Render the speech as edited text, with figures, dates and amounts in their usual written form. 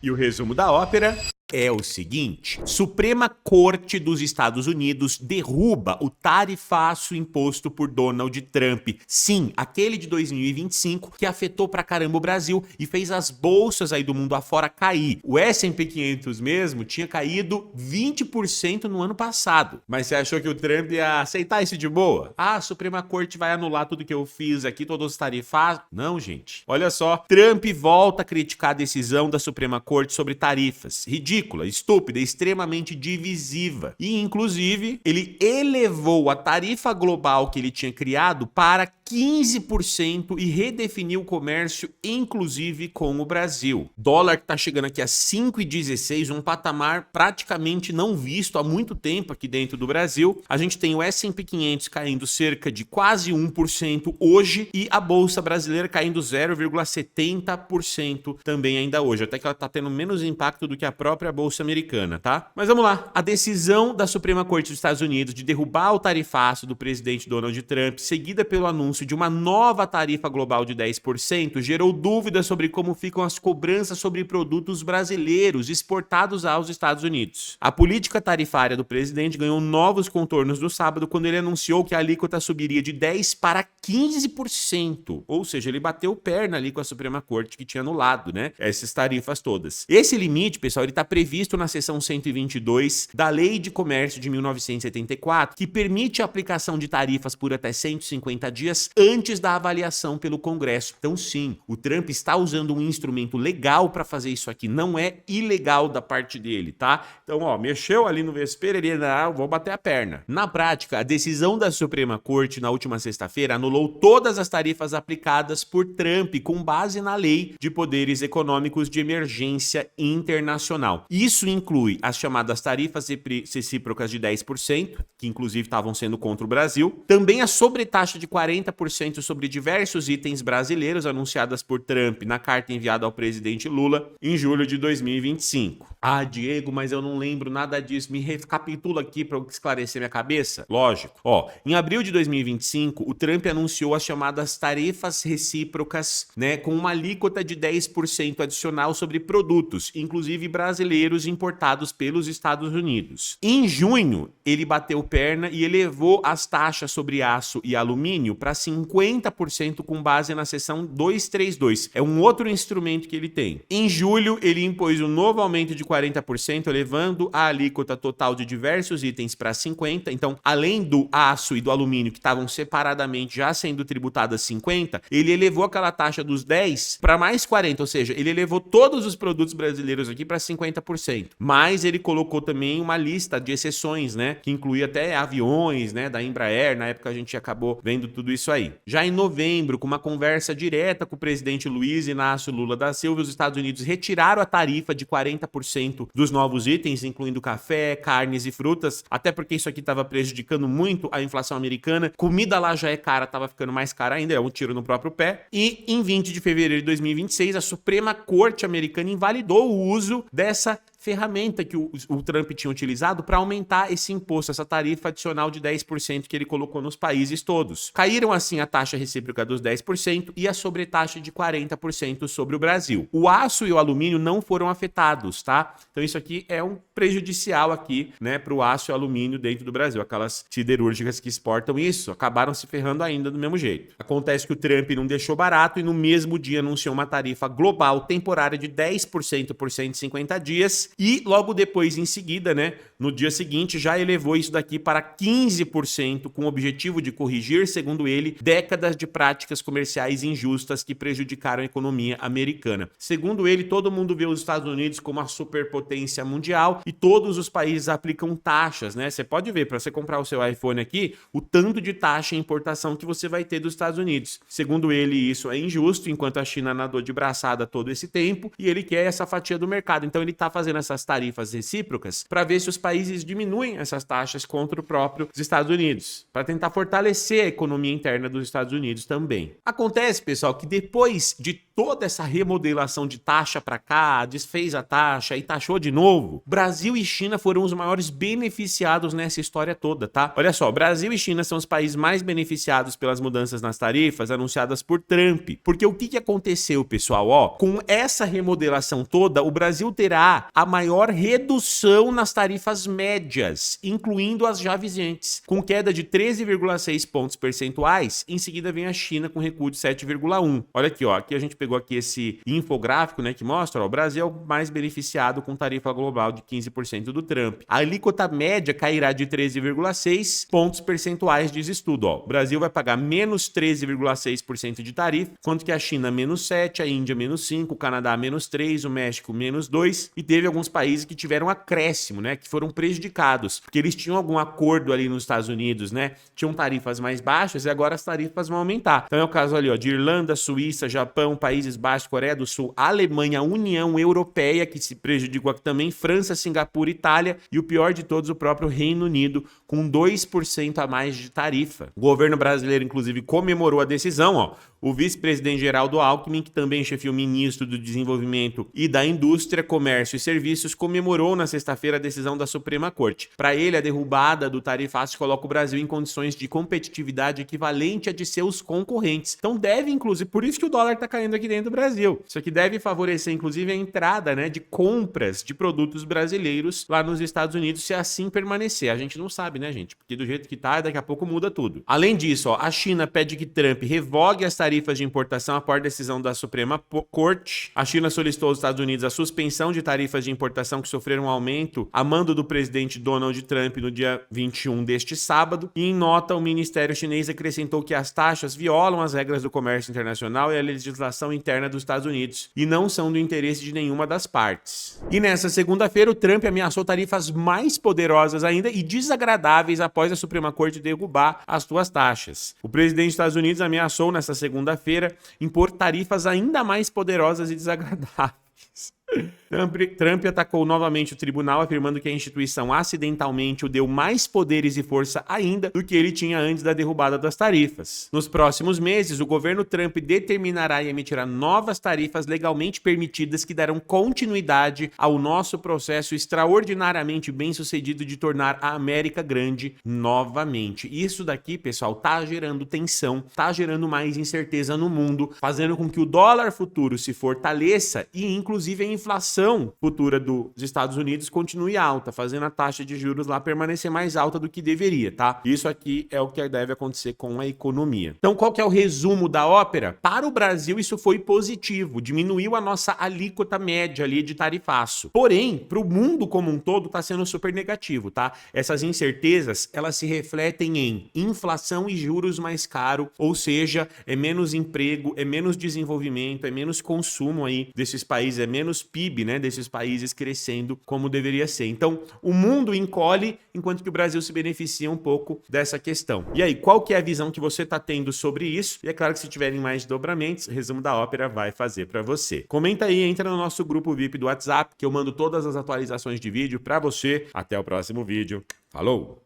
E o resumo da ópera é o seguinte: Suprema Corte dos Estados Unidos derruba o tarifaço imposto por Donald Trump. Sim, aquele de 2025 que afetou pra caramba o Brasil e fez as bolsas aí do mundo afora cair. O S&P 500 mesmo tinha caído 20% no ano passado. Mas você achou que o Trump ia aceitar isso de boa? Ah, a Suprema Corte vai anular tudo que eu fiz aqui, todos os tarifas? Não, gente. Olha só, Trump volta a criticar a decisão da Suprema Corte sobre tarifas. Ridícula, estúpida, extremamente divisiva. E, inclusive, ele elevou a tarifa global que ele tinha criado para 15% e redefiniu o comércio, inclusive com o Brasil. Dólar que tá chegando aqui a 5,16, um patamar praticamente não visto há muito tempo aqui dentro do Brasil. A gente tem o S&P 500 caindo cerca de quase 1% hoje e a Bolsa Brasileira caindo 0,70% também ainda hoje. Até que ela tá tendo menos impacto do que a própria Bolsa Americana, tá? Mas vamos lá. A decisão da Suprema Corte dos Estados Unidos de derrubar o tarifaço do presidente Donald Trump, seguida pelo anúncio de uma nova tarifa global de 10%, gerou dúvidas sobre como ficam as cobranças sobre produtos brasileiros exportados aos Estados Unidos. A política tarifária do presidente ganhou novos contornos no sábado quando ele anunciou que a alíquota subiria de 10% para 15%. Ou seja, ele bateu perna ali com a Suprema Corte que tinha anulado, né, essas tarifas todas. Esse limite, pessoal, ele está previsto na seção 122 da Lei de Comércio de 1974, que permite a aplicação de tarifas por até 150 dias antes da avaliação pelo Congresso. Então, sim, o Trump está usando um instrumento legal para fazer isso aqui, não é ilegal da parte dele, tá? Então, ó, mexeu ali no vespeiro, ele, não, vou bater a perna. Na prática, a decisão da Suprema Corte na última sexta-feira anulou todas as tarifas aplicadas por Trump com base na Lei de Poderes Econômicos de Emergência Internacional. Isso inclui as chamadas tarifas recíprocas de 10%, que inclusive estavam sendo contra o Brasil, também a sobretaxa de 40% sobre diversos itens brasileiros anunciadas por Trump na carta enviada ao presidente Lula em julho de 2025. Ah, Diego, mas eu não lembro nada disso. Me recapitula aqui para esclarecer minha cabeça. Lógico. Ó, em abril de 2025, o Trump anunciou as chamadas tarifas recíprocas, né, com uma alíquota de 10% adicional sobre produtos, inclusive brasileiros importados pelos Estados Unidos. Em junho, ele bateu perna e elevou as taxas sobre aço e alumínio para 50% com base na seção 232. É um outro instrumento que ele tem. Em julho, ele impôs um novo aumento de 40%, elevando a alíquota total de diversos itens para 50%. Então, além do aço e do alumínio que estavam separadamente já sendo tributadas 50%, ele elevou aquela taxa dos 10% para mais 40%, ou seja, ele elevou todos os produtos brasileiros aqui para 50%. Mas ele colocou também uma lista de exceções, né, que incluía até aviões, né, da Embraer. Na época a gente acabou vendo tudo isso aí. Já em novembro, com uma conversa direta com o presidente Luiz Inácio Lula da Silva, os Estados Unidos retiraram a tarifa de 40% dos novos itens, incluindo café, carnes e frutas, até porque isso aqui estava prejudicando muito a inflação americana. Comida lá já é cara, estava ficando mais cara ainda, é um tiro no próprio pé. E em 20 de fevereiro de 2026, a Suprema Corte americana invalidou o uso dessa ferramenta que o Trump tinha utilizado para aumentar esse imposto, essa tarifa adicional de 10% que ele colocou nos países todos. Caíram assim a taxa recíproca dos 10% e a sobretaxa de 40% sobre o Brasil. O aço e o alumínio não foram afetados, tá? Então isso aqui é um prejudicial aqui, né, para o aço e o alumínio dentro do Brasil. Aquelas siderúrgicas que exportam isso acabaram se ferrando ainda do mesmo jeito. Acontece que o Trump não deixou barato e no mesmo dia anunciou uma tarifa global temporária de 10% por 150 dias e logo depois, em seguida, né, no dia seguinte, já elevou isso daqui para 15% com o objetivo de corrigir, segundo ele, décadas de práticas comerciais injustas que prejudicaram a economia americana. Segundo ele, todo mundo vê os Estados Unidos como uma superpotência mundial e todos os países aplicam taxas, né? Você pode ver, para você comprar o seu iPhone aqui, o tanto de taxa em importação que você vai ter dos Estados Unidos. Segundo ele, isso é injusto, enquanto a China nadou de braçada todo esse tempo e ele quer essa fatia do mercado. Então ele está fazendo aumentando essas tarifas recíprocas para ver se os países diminuem essas taxas contra o próprio Estados Unidos, para tentar fortalecer a economia interna dos Estados Unidos também. Acontece, pessoal, que depois de toda essa remodelação de taxa para cá, desfez a taxa e taxou de novo, Brasil e China foram os maiores beneficiados nessa história toda, tá? Olha só, Brasil e China são os países mais beneficiados pelas mudanças nas tarifas anunciadas por Trump. Porque o que aconteceu, pessoal? Ó, com essa remodelação toda, o Brasil terá a maior redução nas tarifas médias, incluindo as já vigentes, com queda de 13,6 pontos percentuais. Em seguida vem a China com recuo de 7,1. Olha aqui, ó, aqui a gente pegou aqui esse infográfico, né, que mostra, ó, o Brasil é o mais beneficiado com tarifa global de 15% do Trump. A alíquota média cairá de 13,6 pontos percentuais, diz estudo. Ó, o Brasil vai pagar menos 13,6% de tarifa, enquanto que a China menos 7, a Índia menos 5, o Canadá menos 3, o México menos 2, e teve alguns países que tiveram acréscimo, né, que foram prejudicados, porque eles tinham algum acordo ali nos Estados Unidos, né, tinham tarifas mais baixas e agora as tarifas vão aumentar. Então é o caso ali, ó, de Irlanda, Suíça, Japão, Países Baixos, Coreia do Sul, Alemanha, União Europeia, que se prejudicou aqui também, França, Singapura, Itália e o pior de todos, o próprio Reino Unido, com 2% a mais de tarifa. O governo brasileiro, inclusive, comemorou a decisão, ó. O vice-presidente Geraldo Alckmin, que também chefia o ministro do Desenvolvimento e da Indústria, Comércio e Serviços, comemorou na sexta-feira a decisão da Suprema Corte. Para ele, a derrubada do tarifaço coloca o Brasil em condições de competitividade equivalente a de seus concorrentes. Então deve, inclusive, por isso que o dólar está caindo aqui dentro do Brasil. Isso aqui deve favorecer, inclusive, a entrada, né, de compras de produtos brasileiros lá nos Estados Unidos, se assim permanecer. A gente não sabe, né, gente? Porque do jeito que tá, daqui a pouco muda tudo. Além disso, ó, a China pede que Trump revogue as tarifas de importação após decisão da Suprema Corte. A China solicitou aos Estados Unidos a suspensão de tarifas de importação que sofreram um aumento a mando do presidente Donald Trump no dia 21 deste sábado. E em nota, o Ministério Chinês acrescentou que as taxas violam as regras do comércio internacional e a legislação interna dos Estados Unidos e não são do interesse de nenhuma das partes. E nessa segunda-feira, o Trump ameaçou tarifas mais poderosas ainda e desagradáveis após a Suprema Corte derrubar as suas taxas. O presidente dos Estados Unidos ameaçou nessa segunda-feira impor tarifas ainda mais poderosas e desagradáveis. Trump atacou novamente o tribunal, afirmando que a instituição acidentalmente o deu mais poderes e força ainda do que ele tinha antes da derrubada das tarifas. Nos próximos meses, o governo Trump determinará e emitirá novas tarifas legalmente permitidas que darão continuidade ao nosso processo extraordinariamente bem-sucedido de tornar a América grande novamente. Isso daqui, pessoal, tá gerando tensão, tá gerando mais incerteza no mundo, fazendo com que o dólar futuro se fortaleça e, inclusive, a inflação futura dos Estados Unidos continue alta, fazendo a taxa de juros lá permanecer mais alta do que deveria, tá? Isso aqui é o que deve acontecer com a economia. Então, qual que é o resumo da ópera? Para o Brasil, isso foi positivo, diminuiu a nossa alíquota média ali de tarifaço. Porém, para o mundo como um todo, tá sendo super negativo, tá? Essas incertezas, elas se refletem em inflação e juros mais caro, ou seja, é menos emprego, é menos desenvolvimento, é menos consumo aí desses países, é menos PIB, né, desses países crescendo como deveria ser. Então, o mundo encolhe, enquanto que o Brasil se beneficia um pouco dessa questão. E aí, qual que é a visão que você está tendo sobre isso? E é claro que se tiverem mais desdobramentos, o resumo da ópera vai fazer para você. Comenta aí, entra no nosso grupo VIP do WhatsApp, que eu mando todas as atualizações de vídeo para você. Até o próximo vídeo. Falou!